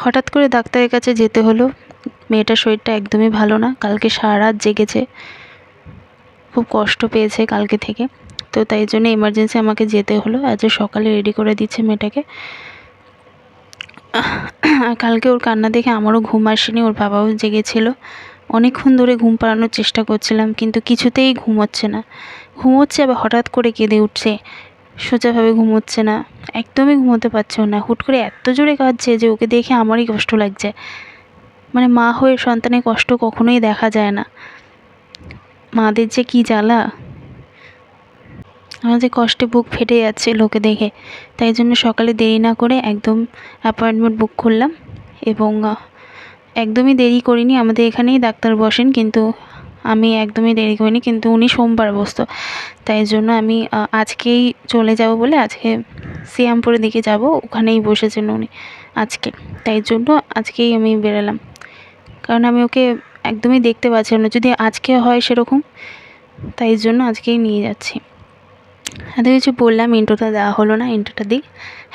হঠাৎ করে ডাক্তারের কাছে যেতে হলো। মেয়েটার শরীরটা একদমই ভালো না, কালকে সারা রাত জেগেছে, খুব কষ্ট পেয়েছে কালকে থেকে। তো তাই জন্য এমার্জেন্সি আমাকে যেতে হলো। আজ সকালে রেডি করে দিচ্ছে মেয়েটাকে। কালকে ওর কান্না দেখে আমারও ঘুম আসেনি, ওর বাবাও জেগেছিল। অনেকক্ষণ ধরে ঘুম পাড়ানোর চেষ্টা করছিলাম, কিন্তু কিছুতেই ঘুমোচ্ছে না। ঘুমোচ্ছে আবার হঠাৎ করে কেঁদে উঠছে, সোজাভাবে ঘুমোচ্ছে না, একদমই ঘুমোতে পারছেও না। হুট করে এত জোরে কাঁদছে যে ওকে দেখে আমারই কষ্ট লাগছে। মানে মা হয়ে সন্তানের কষ্ট কখনোই দেখা যায় না, মাদের যে কী জ্বালা। আমার যে কষ্টে বুক ফেটে যাচ্ছে লোকে দেখে। তাই জন্য সকালে দেরি না করে একদম অ্যাপয়েন্টমেন্ট বুক করলাম, এবং একদমই দেরি করিনি। আমাদের এখানেই ডাক্তার বসেন, কিন্তু আমি একদমই দেরি করিনি, কিন্তু উনি সোমবার বসতো। তাই জন্য আমি আজকেই চলে যাব বলে আজকে শ্রীরামপুরের দিকে যাব, ওখানেই বসেছেন উনি আজকে। তাই জন্য আজকেই আমি বেরোলাম, কারণ আমি ওকে একদমই দেখতে পাচ্ছিলাম না, যদি আজকে হয় সেরকম। তাই জন্য আজকেই নিয়ে যাচ্ছি। এত কিছু বললাম, ইন্ট্রোটা দেওয়া হলো না, ইন্ট্রোটা দিই।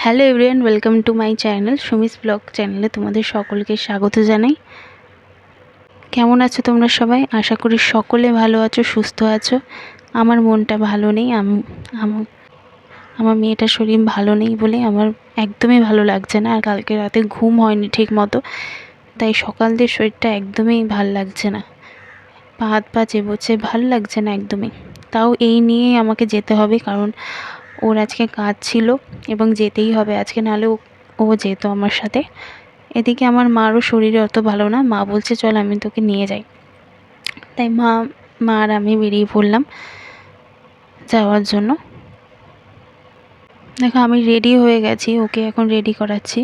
Hello everyone, welcome to my channel Sumi's blog চ্যানেলে তোমাদের সকলকে স্বাগত জানাই। কেমন আছো তোমরা সবাই? আশা করি সকলে ভালো আছো, সুস্থ আছো। আমার মনটা ভালো নেই, আমার মেয়েটার শরীর ভালো নেই বলে আমার একদমই ভালো লাগছে না। আর কালকে রাতে ঘুম হয়নি ঠিক মতো, তাই সকাল দিয়ে শরীরটা একদমই ভাল লাগছে না, পা হাত পা চেবোচ্ছে, ভাল লাগছে না একদমই। তাও এই নিয়েই আমাকে যেতে হবে, কারণ ওর আজকে কাজ ছিল এবং যেতেই হবে আজকে, নাহলে ও যেত আমার সাথে। এদিকে আমার মারও শরীর অত ভালো না, মা বলছে চল আমি তোকে নিয়ে যাই। তাই মা আর আমি বেরিয়ে পড়লাম যাওয়ার জন্য। দেখো আমি রেডি হয়ে গেছি, ওকে এখন রেডি করাচ্ছি,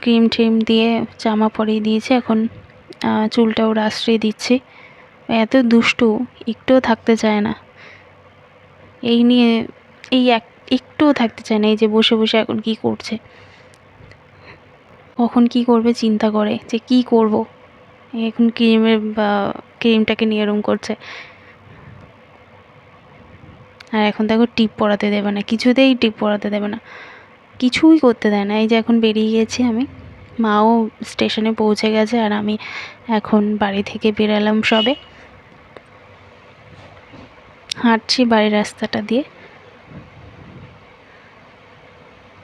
ক্রিম ট্রিম দিয়ে জামা পরিয়ে দিয়েছি, এখন চুলটা ওর আশ্রয় দিচ্ছি। এত দুষ্টু, একটুও থাকতে চায় না এই নিয়ে, একটুও থাকতে চায় না। এই যে বসে বসে এখন কি করছে, কখন কি করবে চিন্তা করে যে কি করব। এখন ক্রিমটাকে নিয়ে এরম করছে। আর এখন দেখো টিপ পরাতে দেবে না, কিছুতেই টিপ পরাতে দেবে না, কিছুই করতে দেয় না। এই যে এখন বেরিয়ে গেছি আমি, মাও স্টেশনে পৌঁছে গেছে, আর আমি এখন বাড়ি থেকে বেরালাম সবে, হাঁটছি বাড়ির রাস্তাটা দিয়ে।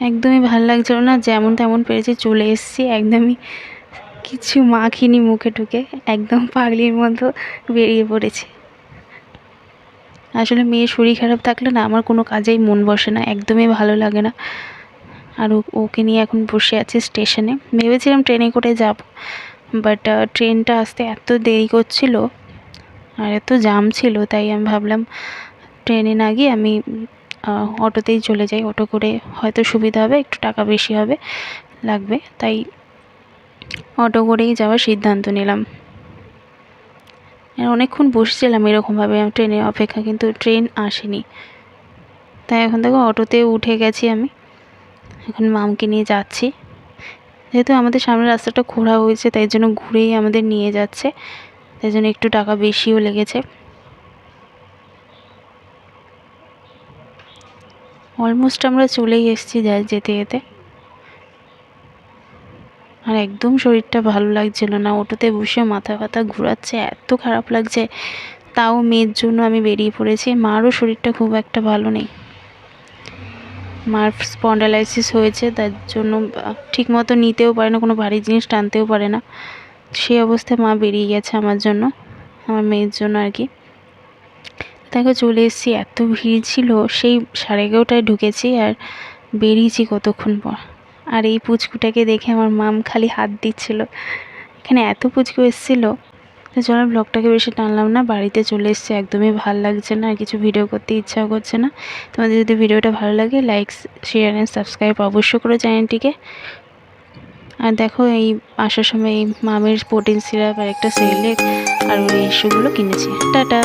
একদমই ভালো লাগছিল না, যেমন তেমন পেরেছি চলে এসেছি, একদমই কিছু মাখিনি মুখে ঢুকে, একদম পাগলির মতো বেরিয়ে পড়েছি। আসলে মেয়ের শরীর খারাপ থাকলে না আমার কোনো কাজেই মন বসে না, একদমই ভালো লাগে না। আর ওকে নিয়ে এখন বসে আছি স্টেশনে। ভেবেছিলাম ট্রেনে করে যাব, বাট ট্রেনটা আসতে এত দেরি করছিল আর এত জাম ছিল, তাই আমি ভাবলাম ট্রেনে না গিয়ে আমি অটোতেই চলে যাই। অটো করে হয়তো সুবিধা হবে, একটু টাকা বেশি লাগবে, তাই অটো করেই যাওয়ার সিদ্ধান্ত নিলাম। অনেকক্ষণ বসেছিলাম এরকমভাবে ট্রেনের অপেক্ষা, কিন্তু ট্রেন আসেনি। তাই এখন দেখো অটোতে উঠে গেছি আমি, এখন মামকে নিয়ে যাচ্ছি। যেহেতু আমাদের সামনের রাস্তাটা খোঁড়া হয়েছে, তাই জন্য ঘুরেই আমাদের নিয়ে যাচ্ছে, তাই জন্য একটু টাকা বেশিও লেগেছে। অলমোস্ট আমরা চলেই এসেছি যেতে যেতে। আর একদম শরীরটা ভালো লাগছিল না, অটোতে বসে মাথা ব্যথা ঘোরাচ্ছে, এত খারাপ লাগছে। তাও মেয়ের জন্য আমি বেরিয়ে পড়েছি। মারও শরীরটা খুব একটা ভালো নেই, মার স্পন্ডালাইসিস হয়েছে, তার জন্য ঠিকমতো নিতেও পারে না, কোনো ভারী জিনিস টানতেও পারে না। সেই অবস্থায় মা বেরিয়ে গেছে আমার জন্য, আমার মেয়ের জন্য আর কি। দেখো চলে এসেছি, এত ভিড় ছিল, সেই 11:30টায় ঢুকেছি আর বেরিয়েছি কতক্ষণ পর। আর এই পুচকুটাকে দেখে আমার মাম খালি হাত দিচ্ছিল, এখানে এত পুচকু এসেছিলো। তো চলো ব্লগটাকে বেশি টানলাম না, বাড়িতে চলে এসেছি, একদমই ভালো লাগছে না, আর কিছু ভিডিও করতে ইচ্ছাও করছে না। তোমাদের যদি ভিডিওটা ভালো লাগে লাইক শেয়ার অ্যান্ড সাবস্ক্রাইব অবশ্যই করো চ্যানেলটিকে। আর দেখো এই আসার সময় এই মামের প্রোটিন সিরাপ আর একটা সেরেলাক আর ওই এসবগুলো কিনেছি। টাটা।